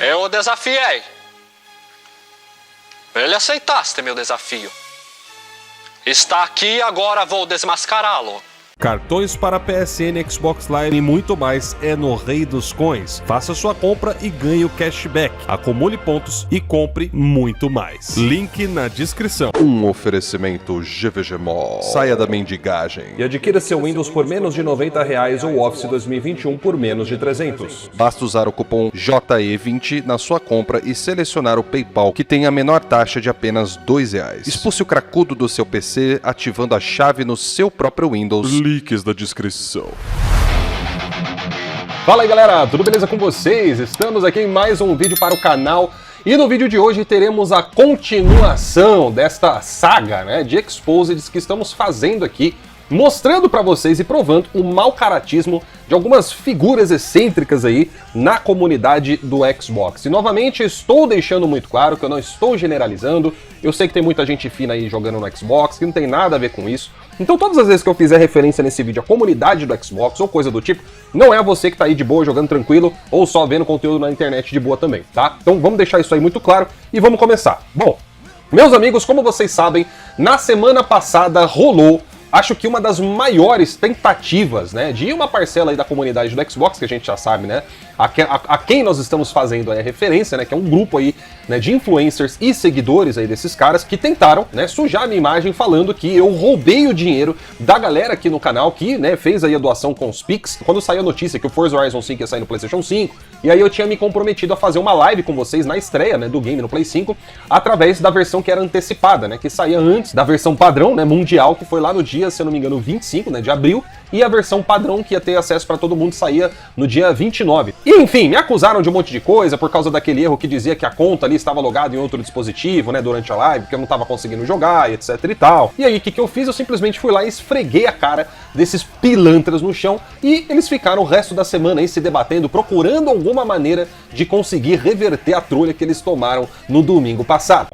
Eu o desafiei. Ele aceitaste meu desafio. Está aqui e agora vou desmascará-lo. Cartões para PSN, Xbox Live e muito mais é no Rei dos Coins. Faça sua compra e ganhe o cashback. Acumule pontos e compre muito mais. Link na descrição. Um oferecimento GVG Mall. Saia da mendigagem. E adquira seu Windows por menos de R$90 ou Office 2021 por menos de 300. Basta usar o cupom JE20 na sua compra e selecionar o PayPal, que tem a menor taxa de apenas R$2. Expulse o cracudo do seu PC ativando a chave no seu próprio Windows. Links da descrição. Fala aí galera, tudo beleza com vocês? Estamos aqui em mais um vídeo para o canal e no vídeo de hoje teremos a continuação desta saga, né, de exposeds que estamos fazendo aqui, mostrando para vocês e provando o mau caratismo de algumas figuras excêntricas aí na comunidade do Xbox. E novamente estou deixando muito claro que eu não estou generalizando, eu sei que tem muita gente fina aí jogando no Xbox, que não tem nada a ver com isso. Então todas as vezes que eu fizer referência nesse vídeo à comunidade do Xbox ou coisa do tipo, não é você que tá aí de boa jogando tranquilo ou só vendo conteúdo na internet de boa também, tá? Então vamos deixar isso aí muito claro e vamos começar. Bom, meus amigos, como vocês sabem, na semana passada rolou, acho que uma das maiores tentativas, né, de uma parcela aí da comunidade do Xbox, que a gente já sabe, né, a quem nós estamos fazendo aí a referência, né, que é um grupo aí, né, de influencers e seguidores aí desses caras que tentaram, né, sujar a minha imagem falando que eu roubei o dinheiro da galera aqui no canal que, né, fez aí a doação com os Pix, quando saiu a notícia que o Forza Horizon 5 ia sair no PlayStation 5, e aí eu tinha me comprometido a fazer uma live com vocês na estreia, né, do game no Play 5, através da versão que era antecipada, né, que saía antes da versão padrão, né, mundial, que foi lá no dia, se eu não me engano, 25, né, de abril, e a versão padrão que ia ter acesso para todo mundo saía no dia 29. E enfim, me acusaram de um monte de coisa por causa daquele erro que dizia que a conta ali estava logada em outro dispositivo, né, durante a live, que eu não estava conseguindo jogar e etc e tal. E aí, o que eu fiz? Eu simplesmente fui lá e esfreguei a cara desses pilantras no chão e eles ficaram o resto da semana aí se debatendo, procurando alguma maneira de conseguir reverter a trolha que eles tomaram no domingo passado.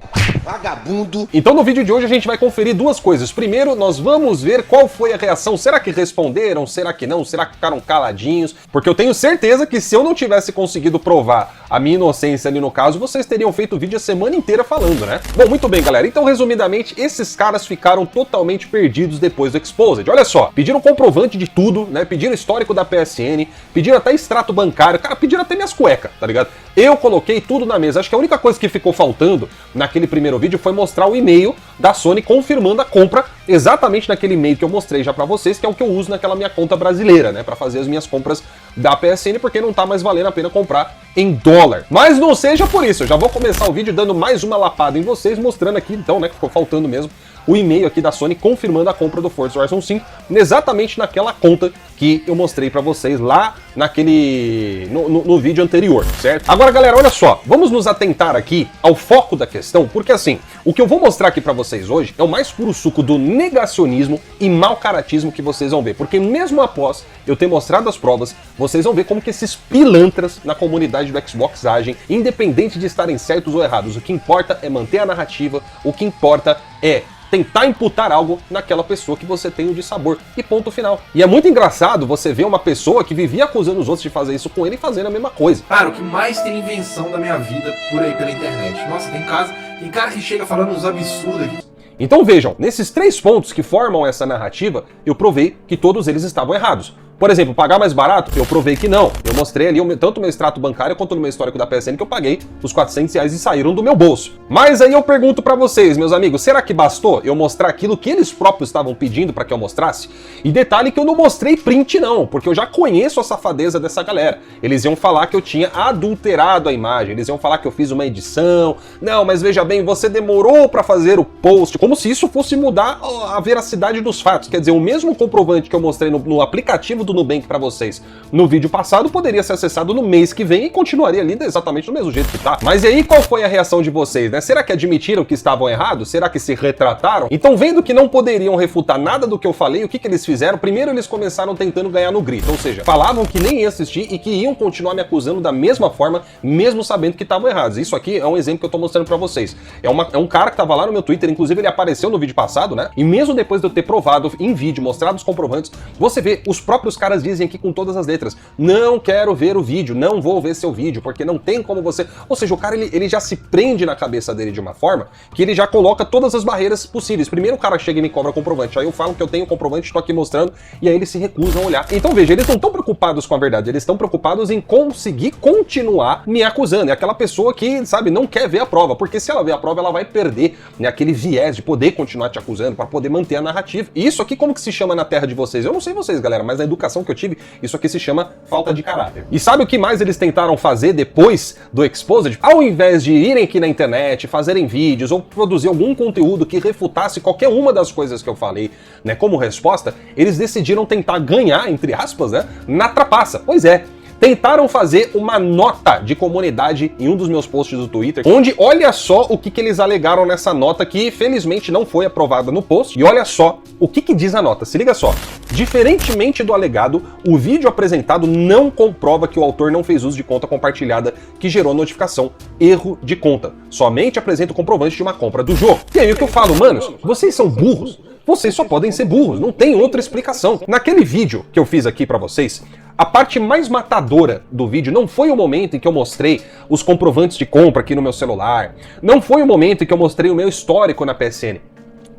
Vagabundo! Então no vídeo de hoje a gente vai conferir duas coisas. Primeiro, nós vamos ver qual foi a reação. Será que responderam? Será que não? Será que ficaram caladinhos? Porque eu tenho certeza que se eu não tivesse conseguido provar a minha inocência ali no caso, vocês teriam feito o vídeo a semana inteira falando, né? Bom, muito bem, galera. Então, resumidamente, esses caras ficaram totalmente perdidos depois do Exposed. Olha só, pediram comprovante de tudo, né? Pediram histórico da PSN, pediram até extrato bancário, cara, pediram até minhas cuecas, tá ligado? Eu coloquei tudo na mesa. Acho que a única coisa que ficou faltando naquele primeiro vídeo foi mostrar o e-mail da Sony confirmando a compra exatamente naquele e-mail que eu mostrei já pra vocês, que é o que eu uso naquela minha conta brasileira, né, pra fazer as minhas compras da PSN, porque não tá mais valendo a pena comprar em dólar. Mas não seja por isso, eu já vou começar o vídeo dando mais uma lapada em vocês, mostrando aqui então, né, que ficou faltando mesmo, o e-mail aqui da Sony confirmando a compra do Forza Horizon 5, exatamente naquela conta que eu mostrei pra vocês lá no vídeo anterior, certo? Agora, galera, olha só, vamos nos atentar aqui ao foco da questão, porque assim, o que eu vou mostrar aqui pra vocês hoje é o mais puro suco do negacionismo e mau caratismo que vocês vão ver, porque mesmo após eu ter mostrado as provas, vocês vão ver como que esses pilantras na comunidade do Xbox agem, independente de estarem certos ou errados. O que importa é manter a narrativa, o que importa é tentar imputar algo naquela pessoa que você tem o dissabor. E ponto final. E é muito engraçado você ver uma pessoa que vivia acusando os outros de fazer isso com ele e fazendo a mesma coisa. Cara, o que mais tem invenção da minha vida por aí pela internet. Nossa, tem cara que chega falando uns absurdos aqui. Então vejam, nesses três pontos que formam essa narrativa, eu provei que todos eles estavam errados. Por exemplo, pagar mais barato? Eu provei que não. Eu mostrei ali tanto o meu extrato bancário quanto no meu histórico da PSN que eu paguei os R$400 e saíram do meu bolso. Mas aí eu pergunto pra vocês, meus amigos, será que bastou eu mostrar aquilo que eles próprios estavam pedindo pra que eu mostrasse? E detalhe que eu não mostrei print não, porque eu já conheço a safadeza dessa galera. Eles iam falar que eu tinha adulterado a imagem, eles iam falar que eu fiz uma edição. Não, mas veja bem, você demorou pra fazer o post, como se isso fosse mudar a veracidade dos fatos. Quer dizer, o mesmo comprovante que eu mostrei no aplicativo do Nubank pra vocês no vídeo passado poderia ser acessado no mês que vem e continuaria ali exatamente do mesmo jeito que tá. Mas e aí qual foi a reação de vocês, né? Será que admitiram que estavam errados? Será que se retrataram? Então, vendo que não poderiam refutar nada do que eu falei, o que eles fizeram? Primeiro eles começaram tentando ganhar no grito, ou seja, falavam que nem ia assistir e que iam continuar me acusando da mesma forma, mesmo sabendo que estavam errados. Isso aqui é um exemplo que eu tô mostrando pra vocês. É um cara que tava lá no meu Twitter, inclusive ele apareceu no vídeo passado, né? E mesmo depois de eu ter provado em vídeo, mostrado os comprovantes, você vê os próprios caras dizem aqui com todas as letras, não quero quero ver o vídeo, não vou ver seu vídeo, porque não tem como você... Ou seja, o cara ele já se prende na cabeça dele de uma forma que ele já coloca todas as barreiras possíveis. Primeiro o cara chega e me cobra comprovante, aí eu falo que eu tenho comprovante, estou aqui mostrando, e aí eles se recusam a olhar. Então veja, eles não estão preocupados com a verdade, eles estão preocupados em conseguir continuar me acusando. É aquela pessoa que, sabe, não quer ver a prova, porque se ela ver a prova, ela vai perder, né, aquele viés de poder continuar te acusando, para poder manter a narrativa. E isso aqui como que se chama na terra de vocês? Eu não sei vocês, galera, mas na educação que eu tive, isso aqui se chama falta de caráter. E sabe o que mais eles tentaram fazer depois do Exposed? Ao invés de irem aqui na internet, fazerem vídeos ou produzir algum conteúdo que refutasse qualquer uma das coisas que eu falei, né, como resposta, eles decidiram tentar ganhar, entre aspas, né, na trapaça. Pois é. Tentaram fazer uma nota de comunidade em um dos meus posts do Twitter, onde olha só o que eles alegaram nessa nota que felizmente não foi aprovada no post. E olha só o que diz a nota, se liga só. Diferentemente do alegado, o vídeo apresentado não comprova que o autor não fez uso de conta compartilhada que gerou notificação erro de conta. Somente apresenta o comprovante de uma compra do jogo. E aí o que eu falo, manos, vocês são burros. Vocês só podem ser burros, não tem outra explicação. Naquele vídeo que eu fiz aqui pra vocês, a parte mais matadora do vídeo não foi o momento em que eu mostrei os comprovantes de compra aqui no meu celular, não foi o momento em que eu mostrei o meu histórico na PSN.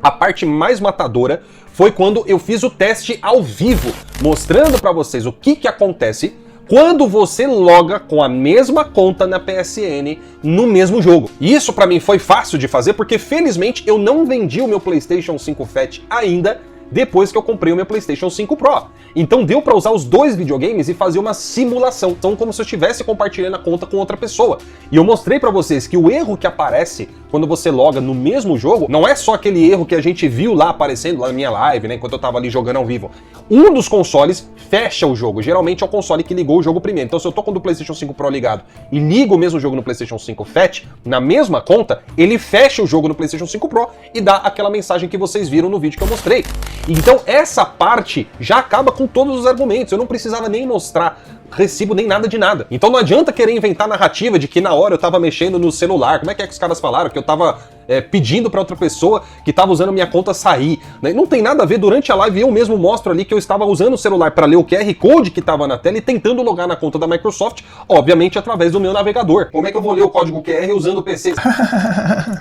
A parte mais matadora foi quando eu fiz o teste ao vivo, mostrando pra vocês o que acontece quando você loga com a mesma conta na PSN no mesmo jogo. E isso pra mim foi fácil de fazer porque felizmente eu não vendi o meu PlayStation 5 Fat ainda depois que eu comprei o meu PlayStation 5 Pro. Então deu pra usar os dois videogames e fazer uma simulação, então como se eu estivesse compartilhando a conta com outra pessoa. E eu mostrei pra vocês que o erro que aparece quando você loga no mesmo jogo, não é só aquele erro que a gente viu lá aparecendo lá na minha live, né, enquanto eu tava ali jogando ao vivo. Um dos consoles fecha o jogo, geralmente é o console que ligou o jogo primeiro. Então se eu tô com o do PlayStation 5 Pro ligado e ligo o mesmo jogo no PlayStation 5 Fat, na mesma conta, ele fecha o jogo no PlayStation 5 Pro e dá aquela mensagem que vocês viram no vídeo que eu mostrei. Então essa parte já acaba com todos os argumentos, eu não precisava nem mostrar recibo nem nada de nada. Então não adianta querer inventar narrativa de que na hora eu tava mexendo no celular, como é que os caras falaram? Que eu tava pedindo pra outra pessoa que tava usando minha conta sair. Né? Não tem nada a ver, durante a live eu mesmo mostro ali que eu estava usando o celular pra ler o QR Code que tava na tela e tentando logar na conta da Microsoft, obviamente através do meu navegador. Como é que eu vou ler o código QR usando o PC?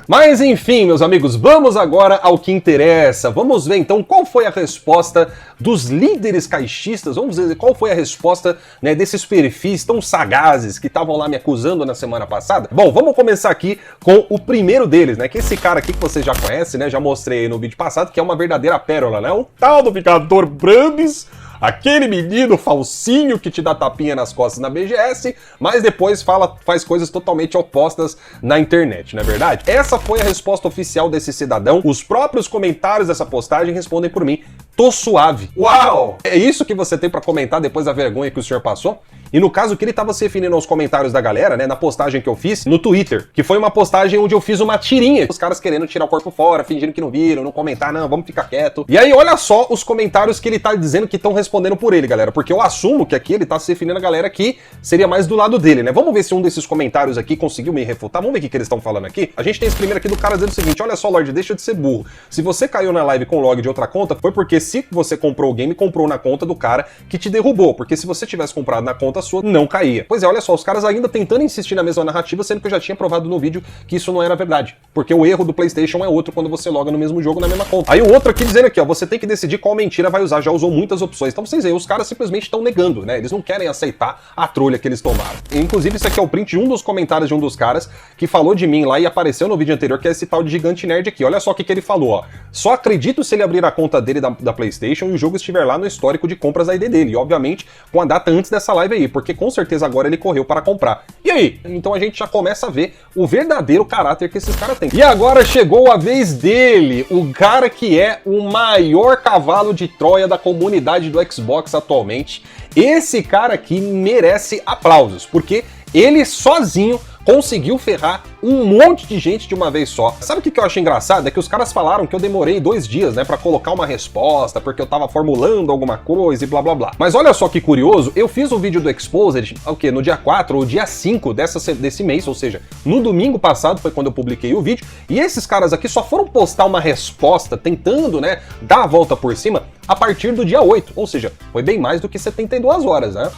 Mas enfim, meus amigos, vamos agora ao que interessa. Vamos ver então qual foi a resposta dos líderes caixistas, vamos dizer, qual foi a resposta, né, desses perfis tão sagazes que estavam lá me acusando na semana passada. Bom, vamos começar aqui com o primeiro deles, né, que esse cara aqui que você já conhece, né, já mostrei aí no vídeo passado, que é uma verdadeira pérola, né, o tal do Vicador Brambis, aquele menino falsinho que te dá tapinha nas costas na BGS, mas depois faz coisas totalmente opostas na internet, não é verdade? Essa foi a resposta oficial desse cidadão. Os próprios comentários dessa postagem respondem por mim. Tô suave. Uau! É isso que você tem pra comentar depois da vergonha que o senhor passou? E no caso que ele tava se referindo aos comentários da galera, né, na postagem que eu fiz no Twitter, que foi uma postagem onde eu fiz uma tirinha, os caras querendo tirar o corpo fora, fingindo que não viram, não comentar, não, vamos ficar quieto. E aí olha só os comentários que ele tá dizendo que estão respondendo por ele, galera, porque eu assumo que aqui ele tá se referindo a galera que seria mais do lado dele, né? Vamos ver se um desses comentários aqui conseguiu me refutar, vamos ver o que eles estão falando aqui. A gente tem esse primeiro aqui do cara dizendo o seguinte: olha só, Lorde, deixa de ser burro. Se você caiu na live com log de outra conta, foi porque se você comprou o game, comprou na conta do cara que te derrubou, porque se você tivesse comprado na conta sua, não caía. Pois é, olha só, os caras ainda tentando insistir na mesma narrativa, sendo que eu já tinha provado no vídeo que isso não era verdade. Porque o erro do PlayStation é outro quando você loga no mesmo jogo na mesma conta. Aí o outro aqui dizendo aqui, ó, você tem que decidir qual mentira vai usar, já usou muitas opções. Então vocês veem, os caras simplesmente estão negando, né? Eles não querem aceitar a trolha que eles tomaram. E, inclusive, isso aqui é o print de um dos comentários de um dos caras que falou de mim lá e apareceu no vídeo anterior, que é esse tal de Gigante Nerd aqui. Olha só o que ele falou, ó. Só acredito se ele abrir a conta dele da PlayStation e o jogo estiver lá no histórico de compras da ID dele. E, obviamente, com a data antes dessa live aí, porque com certeza agora ele correu para comprar. E aí? Então a gente já começa a ver o verdadeiro caráter que esses caras têm. E agora chegou a vez dele, o cara que é o maior cavalo de Troia da comunidade do Xbox atualmente. Esse cara aqui merece aplausos, porque ele sozinho conseguiu ferrar um monte de gente de uma vez só. Sabe o que eu acho engraçado? É que os caras falaram que eu demorei 2 dias, né, pra colocar uma resposta, porque eu tava formulando alguma coisa e blá blá blá. Mas olha só que curioso, eu fiz o vídeo do Exposed, o quê? No dia 4 ou dia 5 desse mês, ou seja, no domingo passado foi quando eu publiquei o vídeo, e esses caras aqui só foram postar uma resposta, tentando, né, dar a volta por cima, a partir do dia 8, ou seja, foi bem mais do que 72 horas, né?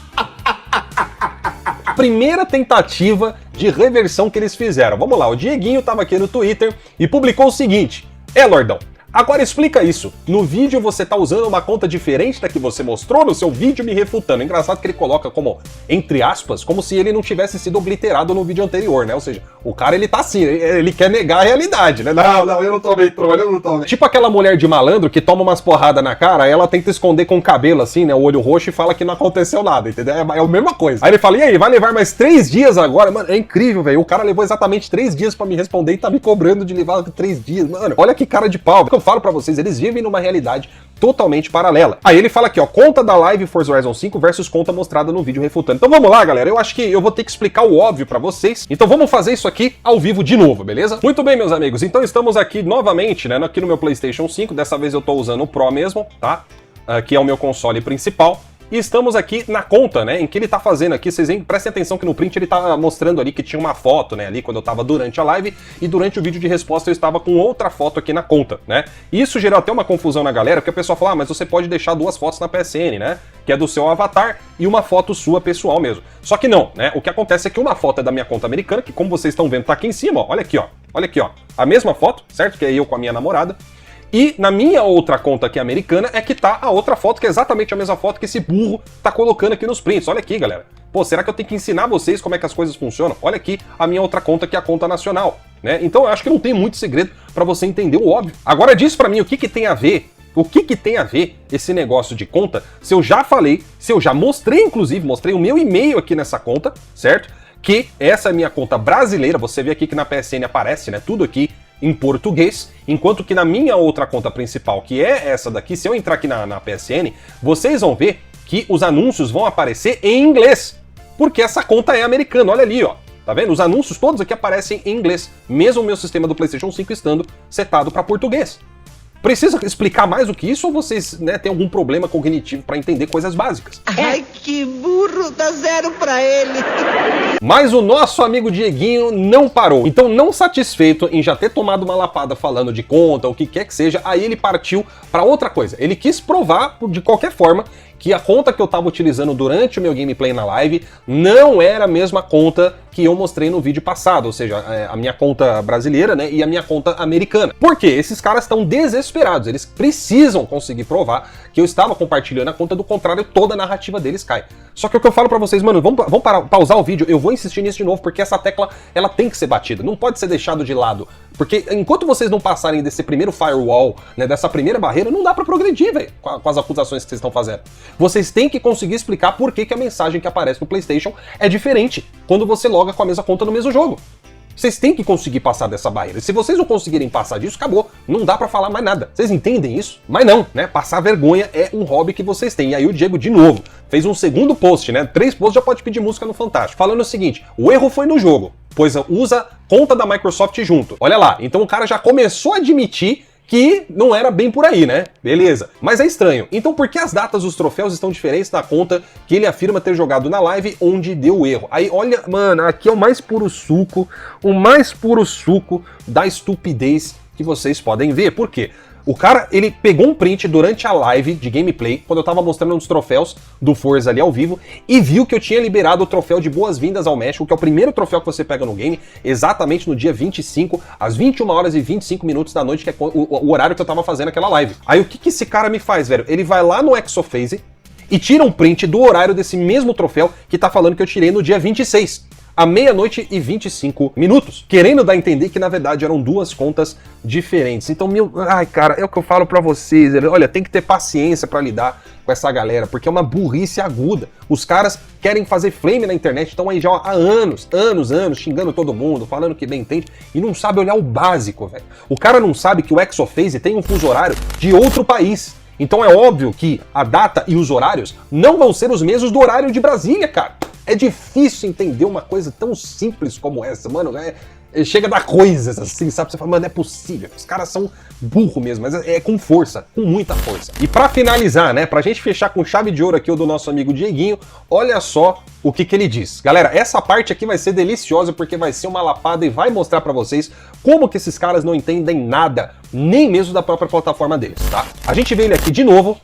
a primeira tentativa de reversão que eles fizeram. Vamos lá, o Dieguinho tava aqui no Twitter e publicou o seguinte: Lordão, agora explica isso. No vídeo você tá usando uma conta diferente da que você mostrou no seu vídeo me refutando. Engraçado que ele coloca como, entre aspas, como se ele não tivesse sido obliterado no vídeo anterior, né? Ou seja, o cara ele tá assim, ele quer negar a realidade, né? Não, eu não tomei trolha, eu não tomei. Tipo aquela mulher de malandro que toma umas porradas na cara, aí ela tenta esconder com o cabelo assim, né? O olho roxo e fala que não aconteceu nada, entendeu? É a mesma coisa. Aí ele fala, e aí, vai levar mais 3 dias agora? Mano, é incrível, velho. O cara levou exatamente 3 dias pra me responder e tá me cobrando de levar 3 dias. Mano, olha que cara de pau. Eu falo pra vocês, eles vivem numa realidade totalmente paralela. Aí ele fala aqui, ó, conta da live Forza Horizon 5 versus conta mostrada no vídeo refutando. Então vamos lá, galera. Eu acho que eu vou ter que explicar o óbvio pra vocês. Então vamos fazer isso aqui ao vivo de novo, beleza? Muito bem, meus amigos. Então estamos aqui novamente, né, aqui no meu PlayStation 5. Dessa vez eu tô usando o Pro mesmo, tá? Que é o meu console principal. E estamos aqui na conta, né, em que ele tá fazendo aqui, vocês prestem atenção que no print ele tá mostrando ali que tinha uma foto, né, ali quando eu tava durante a live, e durante o vídeo de resposta eu estava com outra foto aqui na conta, né. E isso gerou até uma confusão na galera, porque a pessoa fala, mas você pode deixar 2 fotos na PSN, né, que é do seu avatar, e uma foto sua pessoal mesmo. Só que não, né, o que acontece é que uma foto é da minha conta americana, que como vocês estão vendo tá aqui em cima, ó, olha aqui, ó, a mesma foto, certo, que é eu com a minha namorada. E na minha outra conta aqui americana é que tá a outra foto, que é exatamente a mesma foto que esse burro tá colocando aqui nos prints. Olha aqui, galera. Pô, será que eu tenho que ensinar vocês como é que as coisas funcionam? Olha aqui a minha outra conta, que é a conta nacional, né? Então eu acho que não tem muito segredo pra você entender o óbvio. Agora diz pra mim o que que tem a ver, esse negócio de conta, se eu já falei, se eu já mostrei, inclusive, mostrei o meu e-mail aqui nessa conta, certo? Que essa é a minha conta brasileira, você vê aqui que na PSN aparece, né, tudo aqui em português, enquanto que na minha outra conta principal, que é essa daqui, se eu entrar aqui na PSN, vocês vão ver que os anúncios vão aparecer em inglês, porque essa conta é americana, olha ali, ó, tá vendo? Os anúncios todos aqui aparecem em inglês, mesmo o meu sistema do PlayStation 5 estando setado para português. Precisa explicar mais do que isso ou vocês, né, têm algum problema cognitivo para entender coisas básicas? Ai, que burro, dá 0 pra ele. Mas o nosso amigo Dieguinho não parou. Então, não satisfeito em já ter tomado uma lapada falando de conta, o que quer que seja, aí ele partiu para outra coisa. Ele quis provar, de qualquer forma, que a conta que eu tava utilizando durante o meu gameplay na live não era a mesma conta que eu mostrei no vídeo passado, ou seja, a minha conta brasileira, né, e a minha conta americana. Por quê? Esses caras estão desesperados, eles precisam conseguir provar que eu estava compartilhando a conta, do contrário, toda a narrativa deles cai. Só que o que eu falo pra vocês, mano, vamos pausar o vídeo, eu vou insistir nisso de novo, porque essa tecla, ela tem que ser batida, não pode ser deixado de lado. Porque enquanto vocês não passarem desse primeiro firewall, né, dessa primeira barreira, não dá pra progredir, velho, com as acusações que vocês estão fazendo. Vocês têm que conseguir explicar por que a mensagem que aparece no PlayStation é diferente quando você loga com a mesma conta no mesmo jogo. Vocês têm que conseguir passar dessa barreira. Se vocês não conseguirem passar disso, acabou. Não dá pra falar mais nada. Vocês entendem isso? Mas não, né? Passar vergonha é um hobby que vocês têm. E aí o Diego, de novo, fez um segundo post, né? 3 posts, já pode pedir música no Fantástico. Falando o seguinte, o erro foi no jogo, pois usa conta da Microsoft junto. Olha lá, então o cara já começou a admitir que não era bem por aí, né? Beleza. Mas é estranho. Então por que as datas dos troféus estão diferentes da conta que ele afirma ter jogado na live onde deu o erro? Aí, olha, mano, aqui é o mais puro suco da estupidez que vocês podem ver. Por quê? O cara, ele pegou um print durante a live de gameplay, quando eu tava mostrando uns troféus do Forza ali ao vivo, e viu que eu tinha liberado o troféu de boas-vindas ao México, que é o primeiro troféu que você pega no game, exatamente no dia 25, às 21 horas e 25 minutos da noite, que é o horário que eu tava fazendo aquela live. Aí o que esse cara me faz, velho? Ele vai lá no Exophase e tira um print do horário desse mesmo troféu que tá falando que eu tirei no dia 26. À meia-noite e 25 minutos, querendo dar a entender que na verdade eram 2 contas diferentes. Então, ai cara, é o que eu falo pra vocês, olha, tem que ter paciência pra lidar com essa galera, porque é uma burrice aguda. Os caras querem fazer flame na internet, estão aí já há anos, xingando todo mundo, falando que bem entende, e não sabe olhar o básico, velho. O cara não sabe que o Exophase tem um fuso horário de outro país. Então é óbvio que a data e os horários não vão ser os mesmos do horário de Brasília, cara. É difícil entender uma coisa tão simples como essa, mano. Chega a dar coisas assim, sabe? Você fala, mano, não é possível. Os caras são burro mesmo, mas é com força, com muita força. E pra finalizar, né, pra gente fechar com chave de ouro aqui o do nosso amigo Dieguinho, olha só o que ele diz. Galera, essa parte aqui vai ser deliciosa porque vai ser uma lapada e vai mostrar pra vocês como que esses caras não entendem nada, nem mesmo da própria plataforma deles, tá? A gente vê ele aqui de novo,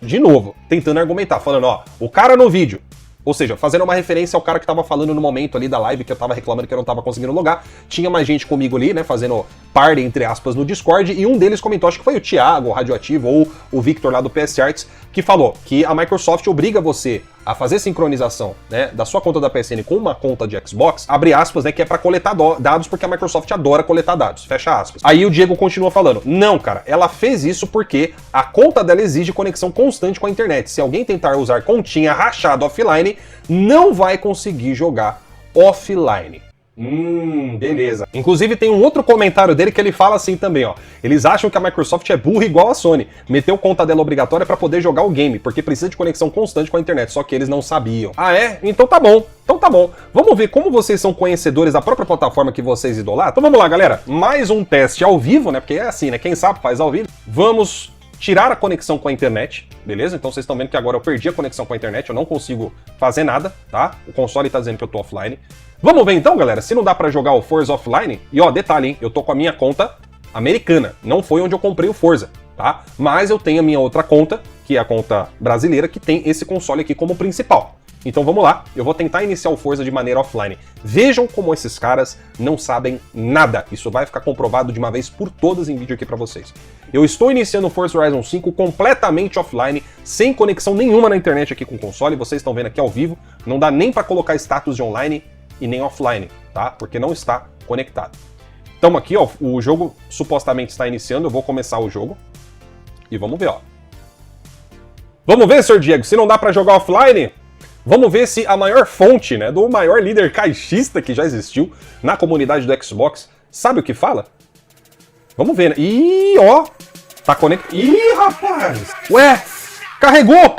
tentando argumentar, falando, ó, o cara no vídeo, Ou seja, fazendo uma referência ao cara que tava falando no momento ali da live, que eu tava reclamando que eu não tava conseguindo logar. Tinha mais gente comigo ali, né, fazendo party, entre aspas, no Discord, e um deles comentou, acho que foi o Thiago, o Radioativo, ou o Victor lá do PS Arts, que falou que a Microsoft obriga você a fazer sincronização, né, da sua conta da PSN com uma conta de Xbox, abre aspas, né, que é pra coletar dados, porque a Microsoft adora coletar dados, fecha aspas. Aí o Diego continua falando, não, cara, ela fez isso porque a conta dela exige conexão constante com a internet. Se alguém tentar usar continha rachada offline, não vai conseguir jogar offline. Beleza. Inclusive tem um outro comentário dele que ele fala assim também, ó. Eles acham que a Microsoft é burra igual a Sony. Meteu conta dela obrigatória pra poder jogar o game, porque precisa de conexão constante com a internet, só que eles não sabiam. Ah, é? Então tá bom. Então tá bom. Vamos ver como vocês são conhecedores da própria plataforma que vocês idolatram? Então vamos lá, galera. Mais um teste ao vivo, né? Porque é assim, né? Quem sabe faz ao vivo. Vamos tirar a conexão com a internet, beleza? Então vocês estão vendo que agora eu perdi a conexão com a internet, eu não consigo fazer nada, tá? O console tá dizendo que eu tô offline. Vamos ver então, galera, se não dá pra jogar o Forza offline. E ó, detalhe, hein? Eu tô com a minha conta americana, não foi onde eu comprei o Forza, tá? Mas eu tenho a minha outra conta, que é a conta brasileira, que tem esse console aqui como principal. Então vamos lá, eu vou tentar iniciar o Forza de maneira offline. Vejam como esses caras não sabem nada. Isso vai ficar comprovado de uma vez por todas em vídeo aqui pra vocês. Eu estou iniciando o Forza Horizon 5 completamente offline, sem conexão nenhuma na internet aqui com o console. Vocês estão vendo aqui ao vivo, não dá nem pra colocar status de online e nem offline, tá? Porque não está conectado. Então aqui, ó, o jogo supostamente está iniciando, eu vou começar o jogo e vamos ver, ó. Vamos ver, Sr. Diego, se não dá pra jogar offline... Vamos ver se a maior fonte, né, do maior líder caixista que já existiu na comunidade do Xbox, sabe o que fala? Vamos ver, né? Ih, ó, tá conectado. Ih, rapaz! Ué, carregou!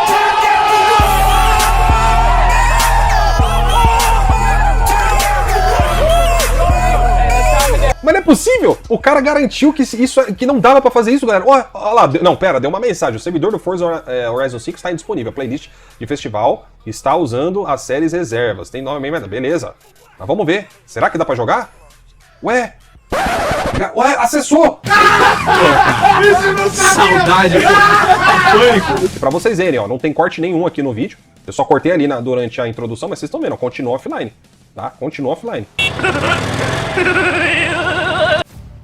Mas não é possível! O cara garantiu que não dava pra fazer isso, galera. Olha lá, não, pera, deu uma mensagem. O servidor do Forza Horizon 5 está indisponível. A playlist de festival está usando as séries reservas. Tem nome mesmo, beleza. Mas vamos ver. Será que dá pra jogar? Ué, acessou! Isso não sabia! Saudade, pânico! Pra vocês verem, ó, não tem corte nenhum aqui no vídeo. Eu só cortei ali durante a introdução, mas vocês estão vendo, ó, continua offline. Tá? Continua offline.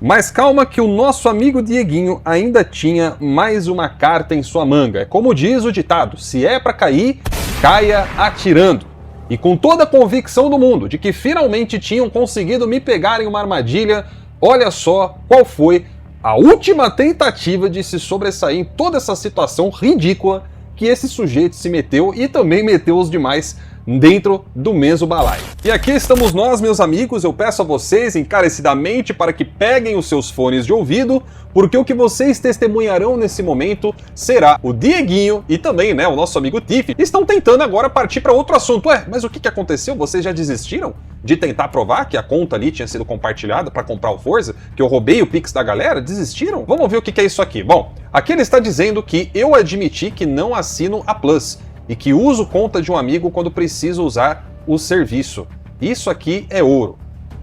Mas calma que o nosso amigo Dieguinho ainda tinha mais uma carta em sua manga. É como diz o ditado, se é pra cair, caia atirando. E com toda a convicção do mundo de que finalmente tinham conseguido me pegar em uma armadilha, olha só qual foi a última tentativa de se sobressair em toda essa situação ridícula que esse sujeito se meteu e também meteu os demais dentro do mesmo balaio. E aqui estamos nós, meus amigos, eu peço a vocês encarecidamente para que peguem os seus fones de ouvido, porque o que vocês testemunharão nesse momento será o Dieguinho e também, né, o nosso amigo Tiff, estão tentando agora partir para outro assunto. Ué, mas o que aconteceu? Vocês já desistiram de tentar provar que a conta ali tinha sido compartilhada para comprar o Forza? Que eu roubei o Pix da galera? Desistiram? Vamos ver o que é isso aqui. Bom, aqui ele está dizendo que eu admiti que não assino a Plus e que uso conta de um amigo quando preciso usar o serviço. Isso aqui é ouro.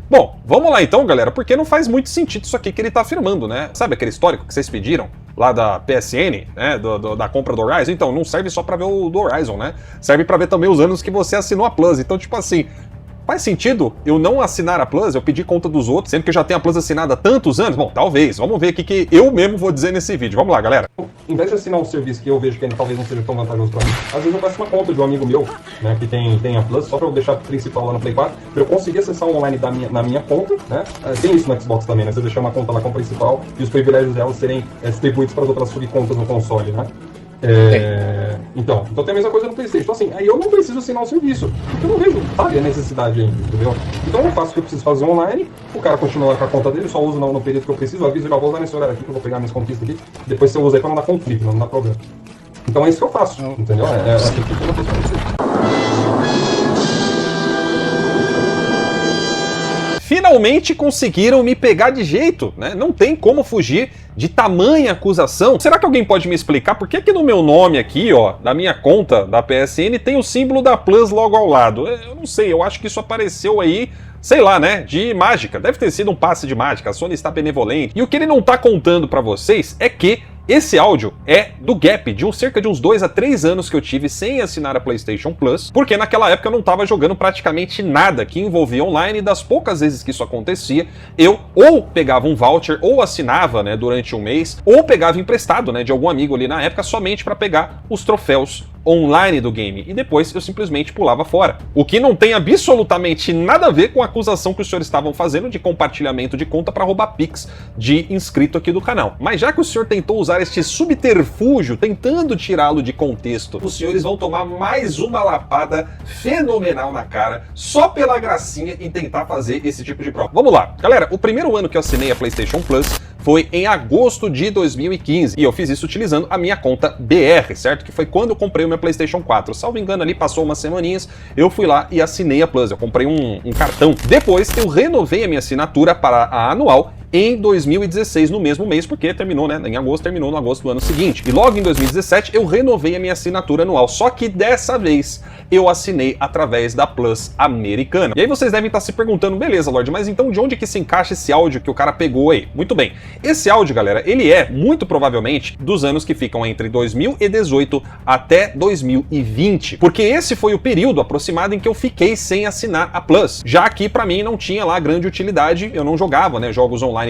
Bom, vamos lá então, galera, porque não faz muito sentido isso aqui que ele tá afirmando, né? Sabe aquele histórico que vocês pediram lá da PSN, né, da compra do Horizon? Então, não serve só pra ver o do Horizon, né? Serve pra ver também os anos que você assinou a Plus. Então, tipo assim, faz sentido eu não assinar a Plus, eu pedir conta dos outros, sendo que eu já tenho a Plus assinada há tantos anos? Bom, talvez. Vamos ver o que eu mesmo vou dizer nesse vídeo. Vamos lá, galera. Em vez de assinar um serviço que eu vejo que ainda talvez não seja tão vantajoso pra mim, às vezes eu peço uma conta de um amigo meu, né, que tem a Plus, só pra eu deixar principal lá no Play 4, pra eu conseguir acessar o online na minha conta, né? Tem isso no Xbox também, né? Você deixar uma conta lá com principal e os privilégios dela serem distribuídos para as outras subcontas no console, né? Então tem a mesma coisa no PlayStation. Então assim, aí eu não preciso assinar o serviço, porque eu não vejo, sabe, a necessidade ainda, entendeu? Então eu faço o que eu preciso fazer online, o cara continua com a conta dele, só usa no período que eu preciso, eu aviso, já vou usar nesse horário aqui, que eu vou pegar minhas conquistas aqui, depois você usa aí pra não dar conflito, não dá problema. Então é isso que eu faço, entendeu? É assim que eu faço. Finalmente conseguiram me pegar de jeito, né? Não tem como fugir de tamanha acusação. Será que alguém pode me explicar por que no meu nome aqui, ó, na minha conta da PSN, tem o símbolo da Plus logo ao lado? Eu não sei, eu acho que isso apareceu aí sei lá, né, de mágica. Deve ter sido um passe de mágica, a Sony está benevolente. E o que ele não tá contando pra vocês é que esse áudio é do gap de cerca de uns 2 a 3 anos que eu tive sem assinar a PlayStation Plus, porque naquela época eu não estava jogando praticamente nada que envolvia online, e das poucas vezes que isso acontecia, eu ou pegava um voucher, ou assinava, né, durante um mês, ou pegava emprestado, né, de algum amigo ali na época, somente para pegar os troféus online do game, e depois eu simplesmente pulava fora. O que não tem absolutamente nada a ver com a acusação que os senhores estavam fazendo de compartilhamento de conta para roubar Pix de inscrito aqui do canal. Mas já que o senhor tentou usar este subterfúgio, tentando tirá-lo de contexto, os senhores vão tomar mais uma lapada fenomenal na cara, só pela gracinha em tentar fazer esse tipo de prova. Vamos lá, galera, o primeiro ano que eu assinei a PlayStation Plus foi em agosto de 2015, e eu fiz isso utilizando a minha conta BR, certo? Que foi quando eu comprei o meu PlayStation 4. Salvo engano, ali passou umas semaninhas, eu fui lá e assinei a Plus, eu comprei um cartão. Depois eu renovei a minha assinatura para a anual em 2016, no mesmo mês, porque terminou, né, em agosto, terminou no agosto do ano seguinte. E logo em 2017 eu renovei a minha assinatura anual, só que dessa vez eu assinei através da Plus americana. E aí vocês devem estar se perguntando, beleza, Lorde, mas então de onde que se encaixa esse áudio que o cara pegou aí? Muito bem, esse áudio, galera, ele é muito provavelmente dos anos que ficam entre 2018 até 2020, porque esse foi o período aproximado em que eu fiquei sem assinar a Plus, já que pra mim não tinha lá grande utilidade, eu não jogava, né, jogos online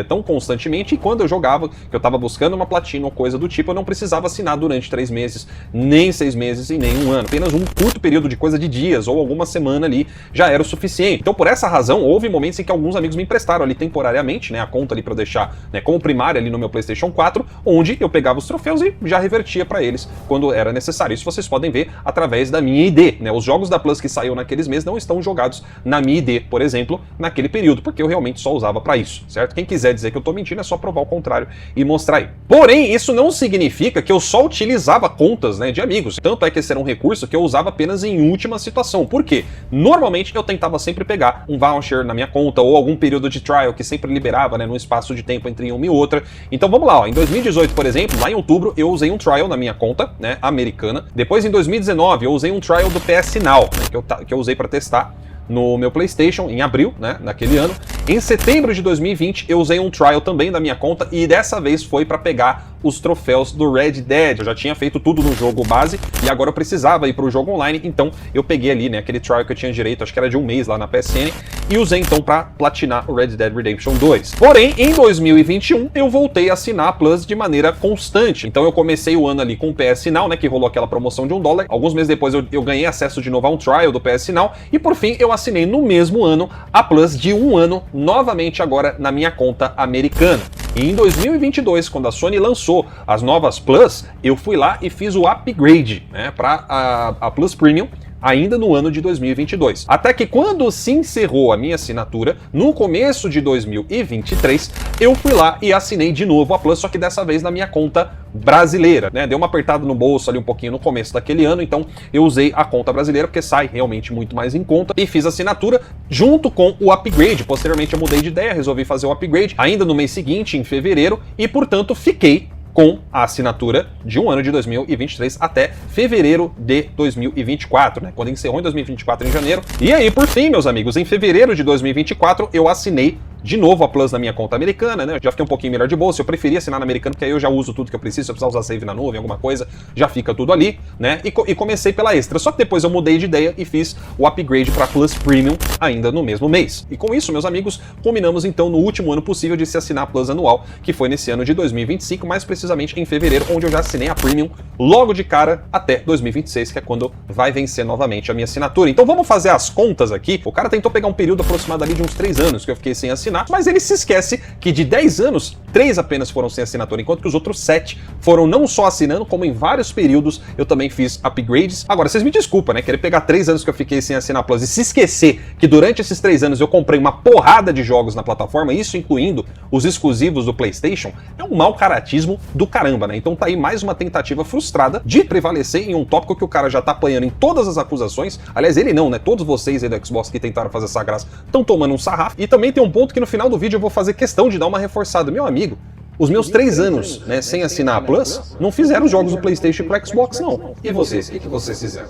tão constantemente, e quando eu jogava, que eu tava buscando uma platina ou coisa do tipo, eu não precisava assinar durante 3 meses, nem 6 meses e nem um ano. Apenas um curto período de coisa de dias ou alguma semana ali já era o suficiente. Então, por essa razão, houve momentos em que alguns amigos me emprestaram ali temporariamente, né, a conta ali pra eu deixar, né, como primária ali no meu PlayStation 4, onde eu pegava os troféus e já revertia pra eles quando era necessário. Isso vocês podem ver através da minha ID, né? Os jogos da Plus que saíram naqueles meses não estão jogados na minha ID, por exemplo, naquele período, porque eu realmente só usava pra isso, certo? Quem quiser dizer que eu tô mentindo é só provar o contrário e mostrar aí. Porém, isso não significa que eu só utilizava contas, né, de amigos. Tanto é que esse era um recurso que eu usava apenas em última situação. Por quê? Normalmente eu tentava sempre pegar um voucher na minha conta ou algum período de trial que sempre liberava, né, num espaço de tempo entre uma e outra. Então vamos lá, ó. Em 2018, por exemplo, lá em outubro, eu usei um trial na minha conta, né, americana. Depois, em 2019, eu usei um trial do PS Now, né, que eu usei para testar no meu PlayStation em abril, né, naquele ano. Em setembro de 2020 eu usei um trial também da minha conta, e dessa vez foi para pegar os troféus do Red Dead. Eu já tinha feito tudo no jogo base e agora eu precisava ir para o jogo online, então eu peguei ali, né, aquele trial que eu tinha direito, acho que era de um mês lá na PSN, e usei então para platinar o Red Dead Redemption 2. Porém, em 2021 eu voltei a assinar a Plus de maneira constante. Então eu comecei o ano ali com o PS Now, né, que rolou aquela promoção de $1. Alguns meses depois eu ganhei acesso de novo a um trial do PS Now, e por fim eu assinei no mesmo ano a Plus de 1 ano, novamente agora na minha conta americana. E em 2022, quando a Sony lançou as novas Plus, eu fui lá e fiz o upgrade, né, para a Plus Premium, ainda no ano de 2022. Até que quando se encerrou a minha assinatura, no começo de 2023, eu fui lá e assinei de novo a Plus, só que dessa vez na minha conta brasileira, né? Deu uma apertada no bolso ali um pouquinho no começo daquele ano, então eu usei a conta brasileira, porque sai realmente muito mais em conta, e fiz a assinatura junto com o upgrade. Posteriormente eu mudei de ideia, resolvi fazer o upgrade ainda no mês seguinte, em fevereiro, e portanto fiquei com a assinatura de um ano de 2023 até fevereiro de 2024, né? Quando encerrou em 2024 em janeiro. E aí, por fim, meus amigos, em fevereiro de 2024 eu assinei de novo a Plus na minha conta americana, né? Eu já fiquei um pouquinho melhor de bolsa, eu preferi assinar na americana, porque aí eu já uso tudo que eu preciso, se eu precisar usar save na nuvem, alguma coisa, já fica tudo ali, né? E comecei pela extra, só que depois eu mudei de ideia e fiz o upgrade para Plus Premium ainda no mesmo mês. E com isso, meus amigos, combinamos então no último ano possível de se assinar a Plus anual, que foi nesse ano de 2025, mais precisamente em fevereiro, onde eu já assinei a Premium logo de cara até 2026, que é quando vai vencer novamente a minha assinatura. Então vamos fazer as contas aqui. O cara tentou pegar um período aproximado ali de uns 3 anos que eu fiquei sem assinar, mas ele se esquece que de 10 anos, 3 apenas foram sem assinatura, enquanto que os outros 7 foram não só assinando, como em vários períodos eu também fiz upgrades. Agora, vocês me desculpam, né? Querer pegar 3 anos que eu fiquei sem assinar a Plus e se esquecer que durante esses 3 anos eu comprei uma porrada de jogos na plataforma, isso incluindo os exclusivos do PlayStation, é um mau caratismo do caramba, né? Então tá aí mais uma tentativa frustrada de prevalecer em um tópico que o cara já tá apanhando em todas as acusações. Aliás, ele não, né? Todos vocês aí do Xbox que tentaram fazer essa graça estão tomando um sarrafo. E também tem um ponto que no final do vídeo eu vou fazer questão de dar uma reforçada. Meu amigo, Os meus 3 anos, né, sem assinar a Plus, não fizeram os jogos do PlayStation e pro Xbox, não. E vocês? O que vocês fizeram?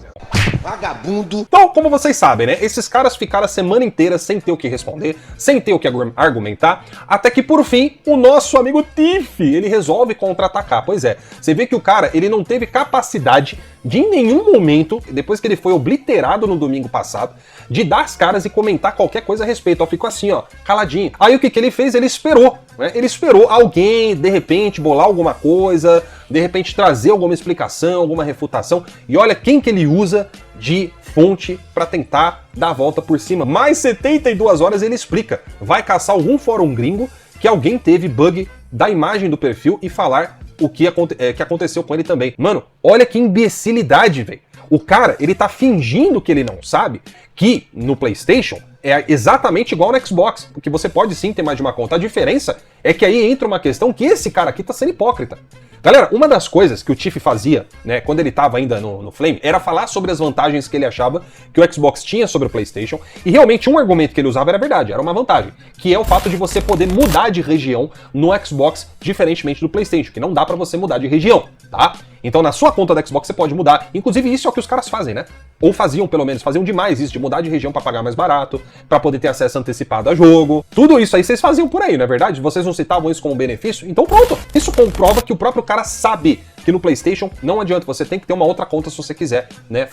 Vagabundo. Então, como vocês sabem, né, esses caras ficaram a semana inteira sem ter o que responder, sem ter o que argumentar, até que, por fim, o nosso amigo Tiff, ele resolve contra-atacar. Pois é, você vê que o cara, ele não teve capacidade de, em nenhum momento, depois que ele foi obliterado no domingo passado, de dar as caras e comentar qualquer coisa a respeito. Ó, ficou assim, ó, caladinho. Aí o que ele fez? Ele esperou, né? Ele esperou alguém, de repente, bolar alguma coisa, de repente trazer alguma explicação, alguma refutação, e olha quem que ele usa de fonte para tentar dar a volta por cima. Mais 72 horas ele explica. Vai caçar algum fórum gringo que alguém teve bug da imagem do perfil e falar o que aconteceu com ele também. Mano, olha que imbecilidade, velho. O cara, ele tá fingindo que ele não sabe que no PlayStation é exatamente igual no Xbox, porque você pode sim ter mais de uma conta. A diferença é que aí entra uma questão que esse cara aqui tá sendo hipócrita. Galera, uma das coisas que o Tiff fazia, né, quando ele tava ainda no Flame, era falar sobre as vantagens que ele achava que o Xbox tinha sobre o PlayStation, e realmente um argumento que ele usava era verdade, era uma vantagem, que é o fato de você poder mudar de região no Xbox, diferentemente do PlayStation, que não dá pra você mudar de região, tá? Então na sua conta da Xbox você pode mudar, inclusive isso é o que os caras fazem, né? Ou faziam, pelo menos, faziam demais isso, de mudar de região pra pagar mais barato, pra poder ter acesso antecipado a jogo. Tudo isso aí vocês faziam por aí, não é verdade? Vocês não citavam isso como benefício? Então pronto, isso comprova que o próprio cara sabe que no PlayStation não adianta, você tem que ter uma outra conta se você quiser, né,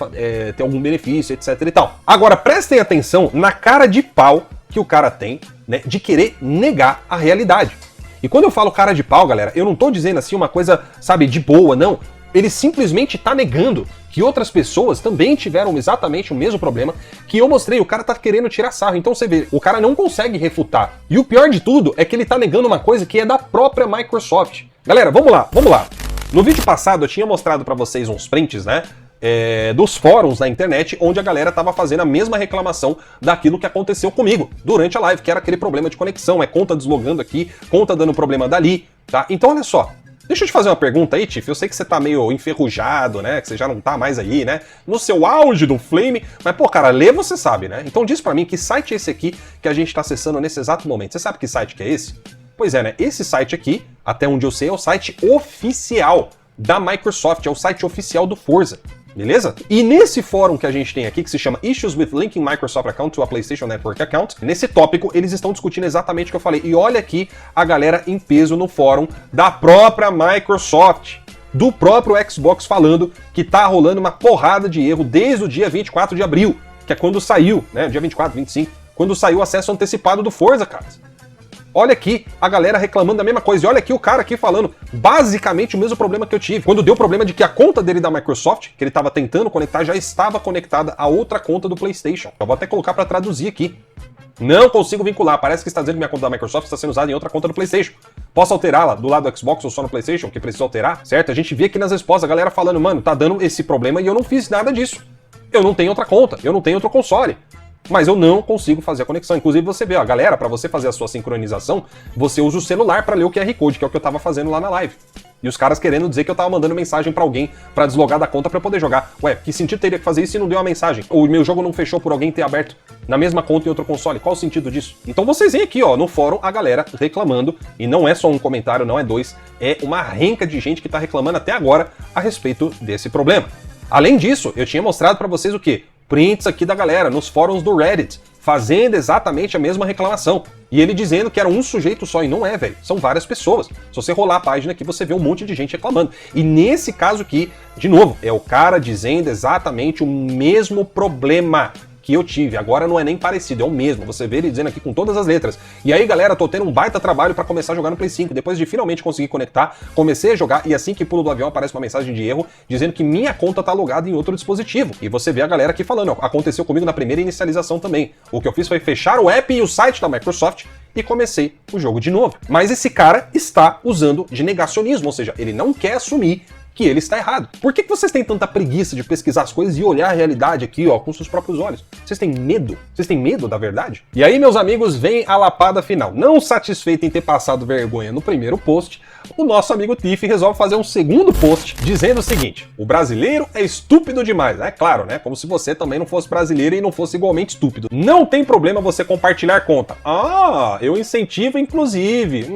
ter algum benefício, etc e tal. Agora, prestem atenção na cara de pau que o cara tem, né, de querer negar a realidade. E quando eu falo cara de pau, galera, eu não tô dizendo assim uma coisa, sabe, de boa, não. Ele simplesmente tá negando que outras pessoas também tiveram exatamente o mesmo problema que eu mostrei. O cara tá querendo tirar sarro. Então você vê, o cara não consegue refutar. E o pior de tudo é que ele tá negando uma coisa que é da própria Microsoft. Galera, vamos lá. No vídeo passado eu tinha mostrado pra vocês uns prints, né? Dos fóruns na internet, onde a galera tava fazendo a mesma reclamação daquilo que aconteceu comigo durante a live, que era aquele problema de conexão, conta deslogando aqui, conta dando problema dali, tá? Então olha só, deixa eu te fazer uma pergunta aí, Tiff, eu sei que você tá meio enferrujado, né, que você já não tá mais aí, né, no seu auge do Flame, mas pô, cara, ler você sabe, né? Então diz pra mim que site é esse aqui que a gente tá acessando nesse exato momento. Você sabe que site que é esse? Pois é, né, esse site aqui, até onde eu sei, é o site oficial da Microsoft, é o site oficial do Forza. Beleza? E nesse fórum que a gente tem aqui, que se chama Issues with Linking Microsoft Account to a PlayStation Network Account, nesse tópico eles estão discutindo exatamente o que eu falei. E olha aqui a galera em peso no fórum da própria Microsoft, do próprio Xbox, falando que tá rolando uma porrada de erro desde o dia 24 de abril, que é quando saiu, né, dia 24, 25, quando saiu o acesso antecipado do Forza, cara. Olha aqui a galera reclamando da mesma coisa. E olha aqui o cara aqui falando basicamente o mesmo problema que eu tive. Quando deu o problema de que a conta dele da Microsoft, que ele estava tentando conectar, já estava conectada a outra conta do PlayStation. Eu vou até colocar para traduzir aqui. Não consigo vincular. Parece que está dizendo que minha conta da Microsoft está sendo usada em outra conta do PlayStation. Posso alterá-la do lado do Xbox ou só no PlayStation, que precisa alterar, certo? A gente vê aqui nas respostas a galera falando, mano, tá dando esse problema e eu não fiz nada disso. Eu não tenho outra conta, eu não tenho outro console. Mas eu não consigo fazer a conexão. Inclusive você vê, ó, galera, para você fazer a sua sincronização, você usa o celular para ler o QR Code, que é o que eu tava fazendo lá na live. E os caras querendo dizer que eu tava mandando mensagem para alguém para deslogar da conta para poder jogar. Ué, que sentido teria que fazer isso se não deu uma mensagem? Ou o meu jogo não fechou por alguém ter aberto na mesma conta em outro console? Qual o sentido disso? Então vocês veem aqui, ó, no fórum a galera reclamando, e não é só um comentário, não é dois, é uma renca de gente que tá reclamando até agora a respeito desse problema. Além disso, eu tinha mostrado para vocês o quê? Prints aqui da galera, nos fóruns do Reddit, fazendo exatamente a mesma reclamação. E ele dizendo que era um sujeito só, e não é, velho. São várias pessoas. Se você rolar a página aqui, você vê um monte de gente reclamando. E nesse caso aqui, de novo, é o cara dizendo exatamente o mesmo problema que eu tive. Agora não é nem parecido, é o mesmo. Você vê ele dizendo aqui com todas as letras. E aí, galera, tô tendo um baita trabalho pra começar a jogar no Play 5. Depois de finalmente conseguir conectar, comecei a jogar e assim que pulo do avião aparece uma mensagem de erro dizendo que minha conta tá logada em outro dispositivo. E você vê a galera aqui falando, ó, aconteceu comigo na primeira inicialização também. O que eu fiz foi fechar o app e o site da Microsoft e comecei o jogo de novo. Mas esse cara está usando de negacionismo, ou seja, ele não quer assumir que ele está errado. Por que vocês têm tanta preguiça de pesquisar as coisas e olhar a realidade aqui, ó, com seus próprios olhos? Vocês têm medo? Vocês têm medo da verdade? E aí, meus amigos, vem a lapada final. Não satisfeito em ter passado vergonha no primeiro post, o nosso amigo Tiff resolve fazer um segundo post dizendo o seguinte: o brasileiro é estúpido demais. É claro, né? Como se você também não fosse brasileiro e não fosse igualmente estúpido. Não tem problema você compartilhar conta. Ah, eu incentivo inclusive.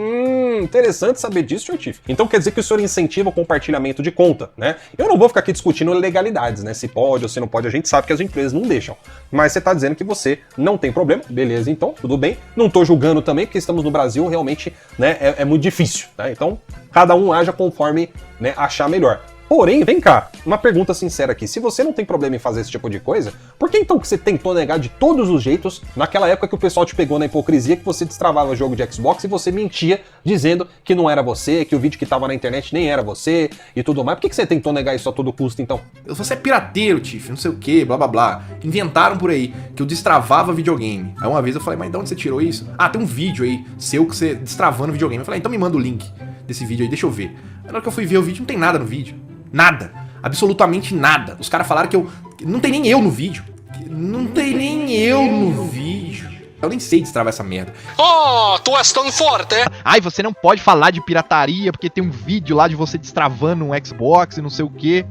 Interessante saber disso, Sr. Tiff. Então quer dizer que o senhor incentiva o compartilhamento de conta, né? Eu não vou ficar aqui discutindo legalidades, né? Se pode ou se não pode, a gente sabe que as empresas não deixam. Mas você tá dizendo que você não tem problema, beleza, então, tudo bem. Não tô julgando também, porque estamos no Brasil, realmente, né, é muito difícil, tá? Então, cada um haja conforme, né, achar melhor. Porém, vem cá, uma pergunta sincera aqui. Se você não tem problema em fazer esse tipo de coisa, por que então que você tentou negar de todos os jeitos naquela época que o pessoal te pegou na hipocrisia, que você destravava jogo de Xbox e você mentia dizendo que não era você, que o vídeo que tava na internet nem era você e tudo mais? Por que você tentou negar isso a todo custo então? Você é pirateiro, Tiff, não sei o que, blá blá blá. Inventaram por aí que eu destravava videogame. Aí uma vez eu falei, mas de onde você tirou isso? Ah, tem um vídeo aí seu que você destravando videogame. Eu falei, então me manda o link desse vídeo aí, deixa eu ver. Aí na hora que eu fui ver o vídeo, não tem nada no vídeo. Nada. Absolutamente nada. Os caras falaram que eu... Não tem nem eu no vídeo. Não tem nem eu no vídeo. Eu nem sei destravar essa merda. Oh, tu és tão forte! Ai, você não pode falar de pirataria porque tem um vídeo lá de você destravando um Xbox e não sei o quê.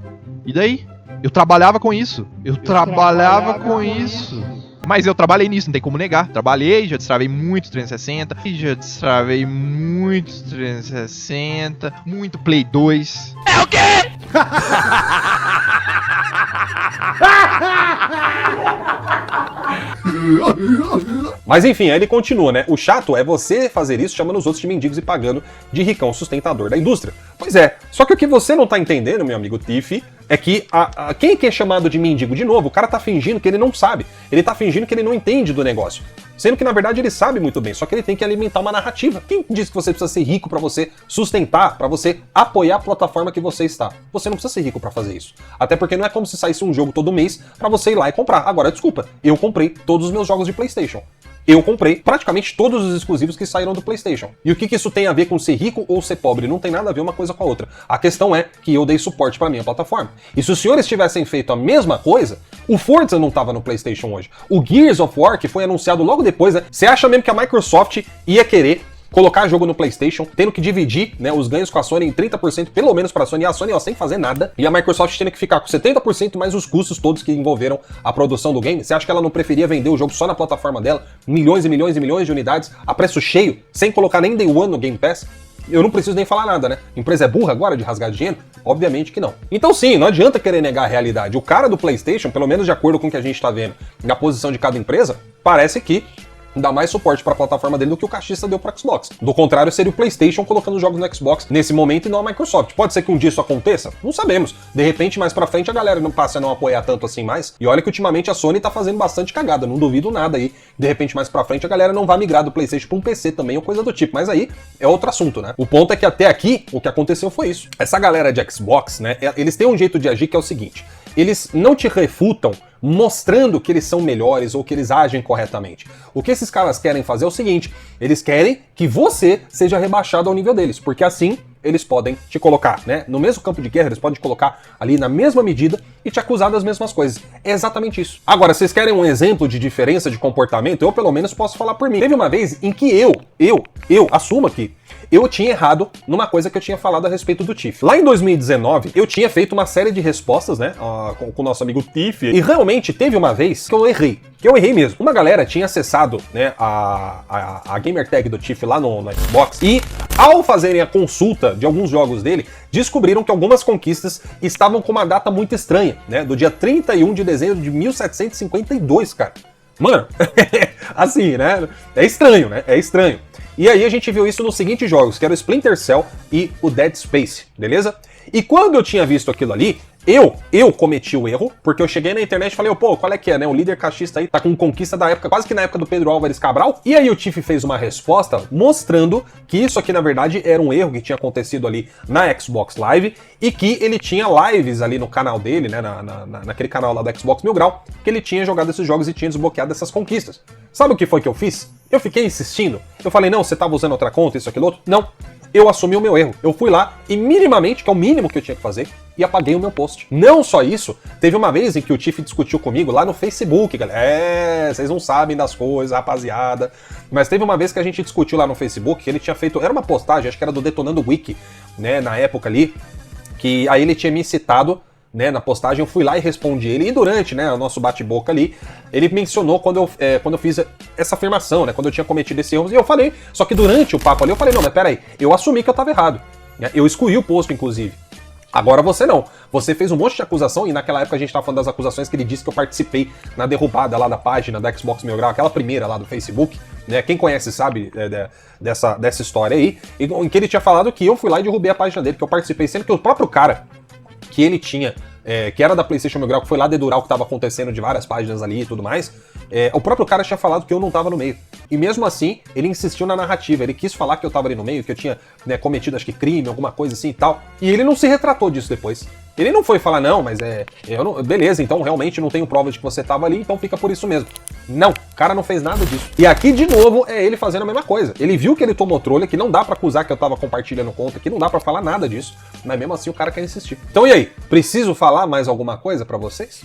E daí? Eu trabalhava com isso. Eu trabalhava com isso. Mas eu trabalhei nisso, não tem como negar. Trabalhei, já destravei muito 360. Já destravei muito 360. Muito Play 2. É o quê? Mas enfim, aí ele continua, né? O chato é você fazer isso chamando os outros de mendigos e pagando de ricão sustentador da indústria. Pois é, só que o que você não tá entendendo, meu amigo Tiff, é que quem que é chamado de mendigo de novo, o cara tá fingindo que ele não sabe. Ele tá fingindo que ele não entende do negócio. Sendo que, na verdade, ele sabe muito bem, só que ele tem que alimentar uma narrativa. Quem diz que você precisa ser rico pra você sustentar, pra você apoiar a plataforma que você está? Você não precisa ser rico pra fazer isso. Até porque não é como se saísse um jogo todo mês pra você ir lá e comprar. Agora, desculpa, eu comprei todos os meus jogos de PlayStation. Eu comprei praticamente todos os exclusivos que saíram do PlayStation. E o que isso tem a ver com ser rico ou ser pobre? Não tem nada a ver uma coisa com a outra. A questão é que eu dei suporte pra minha plataforma. E se os senhores tivessem feito a mesma coisa, o Forza não tava no PlayStation hoje. O Gears of War, que foi anunciado logo depois, né? Você acha mesmo que a Microsoft ia querer colocar jogo no PlayStation, tendo que dividir, né, os ganhos com a Sony em 30%, pelo menos pra Sony, e a Sony, ó, sem fazer nada, e a Microsoft tendo que ficar com 70% mais os custos todos que envolveram a produção do game? Você acha que ela não preferia vender o jogo só na plataforma dela, milhões e milhões e milhões de unidades, a preço cheio, sem colocar nem Day One no Game Pass? Eu não preciso nem falar nada, né? A empresa é burra agora de rasgar dinheiro? Obviamente que não. Então sim, não adianta querer negar a realidade. O cara do PlayStation, pelo menos de acordo com o que a gente tá vendo na posição de cada empresa, parece que dá mais suporte para a plataforma dele do que o cachista deu para Xbox. Do contrário, seria o PlayStation colocando jogos no Xbox nesse momento e não a Microsoft. Pode ser que um dia isso aconteça? Não sabemos. De repente, mais pra frente, a galera não passe a não apoiar tanto assim mais. E olha que ultimamente a Sony tá fazendo bastante cagada, não duvido nada aí. De repente, mais pra frente, a galera não vai migrar do PlayStation pra um PC também ou coisa do tipo. Mas aí é outro assunto, né? O ponto é que até aqui, o que aconteceu foi isso. Essa galera de Xbox, né, eles têm um jeito de agir que é o seguinte: eles não te refutam mostrando que eles são melhores ou que eles agem corretamente. O que esses caras querem fazer é o seguinte: eles querem que você seja rebaixado ao nível deles, porque assim eles podem te colocar, né, no mesmo campo de guerra, eles podem te colocar ali na mesma medida e te acusar das mesmas coisas. É exatamente isso. Agora, vocês querem um exemplo de diferença de comportamento? Eu, pelo menos, posso falar por mim. Teve uma vez em que eu assumo aqui, eu tinha errado numa coisa que eu tinha falado a respeito do Tiff. Lá em 2019, eu tinha feito uma série de respostas, né, com o nosso amigo Tiff, e realmente teve uma vez que eu errei. Que eu errei mesmo. Uma galera tinha acessado, né, a gamer tag do Tiff lá no Xbox e, ao fazerem a consulta de alguns jogos dele, descobriram que algumas conquistas estavam com uma data muito estranha, né, do dia 31 de dezembro de 1752, cara. Mano, assim, né, é estranho, né, é estranho. E aí a gente viu isso nos seguintes jogos, que era o Splinter Cell e o Dead Space, beleza? E quando eu tinha visto aquilo ali, eu cometi o erro, porque eu cheguei na internet e falei, pô, qual é que é, né? O líder cachista aí tá com conquista da época, quase que na época do Pedro Álvares Cabral. E aí o Tiff fez uma resposta mostrando que isso aqui, na verdade, era um erro que tinha acontecido ali na Xbox Live e que ele tinha lives ali no canal dele, né? Naquele canal lá do Xbox Mil Grau, que ele tinha jogado esses jogos e tinha desbloqueado essas conquistas. Sabe o que foi que eu fiz? Eu fiquei insistindo. Eu falei, não, você tava usando outra conta, isso, aquilo, outro. Não. Eu assumi o meu erro. Eu fui lá e minimamente, que é o mínimo que eu tinha que fazer, e apaguei o meu post. Não só isso, teve uma vez em que o Tiff discutiu comigo lá no Facebook, galera. Vocês não sabem das coisas, rapaziada. Mas teve uma vez que a gente discutiu lá no Facebook, que ele tinha feito, era uma postagem, acho que era do Detonando Wiki, né, na época ali, que aí ele tinha me citado né, na postagem, eu fui lá e respondi ele, e durante, né, o nosso bate-boca ali, ele mencionou quando eu fiz essa afirmação, né, quando eu tinha cometido esse erro, e eu falei, só que durante o papo ali, eu falei, não, mas peraí, eu assumi que eu tava errado, né, eu excluí o post, inclusive. Agora você não. Você fez um monte de acusação, e naquela época a gente tava falando das acusações que ele disse que eu participei na derrubada lá da página da Xbox Mil Grau, aquela primeira lá do Facebook, né? Quem conhece sabe dessa história aí, em que ele tinha falado que eu fui lá e derrubei a página dele, que eu participei, sendo que o próprio cara que ele tinha, que era da PlayStation Mil Grau, que foi lá dedurar o que tava acontecendo de várias páginas ali e tudo mais, o próprio cara tinha falado que eu não tava no meio. E mesmo assim, ele insistiu na narrativa, ele quis falar que eu tava ali no meio, que eu tinha, né, cometido, acho que crime, alguma coisa assim e tal, e ele não se retratou disso depois. Ele não foi falar, não, mas beleza, então realmente não tenho prova de que você tava ali, então fica por isso mesmo. Não, o cara não fez nada disso. E aqui, de novo, é ele fazendo a mesma coisa. Ele viu que ele tomou trolha, que não dá pra acusar que eu tava compartilhando conta, que não dá pra falar nada disso, mas mesmo assim o cara quer insistir. Então e aí, preciso falar mais alguma coisa pra vocês?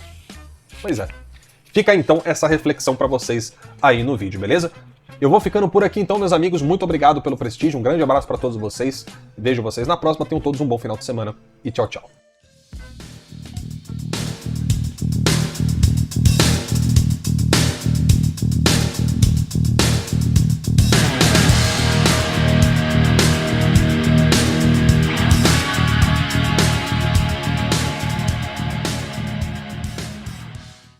Pois é. Fica então essa reflexão pra vocês aí no vídeo, beleza? Eu vou ficando por aqui então, meus amigos. Muito obrigado pelo prestígio, um grande abraço pra todos vocês. Vejo vocês na próxima, tenham todos um bom final de semana e tchau, tchau.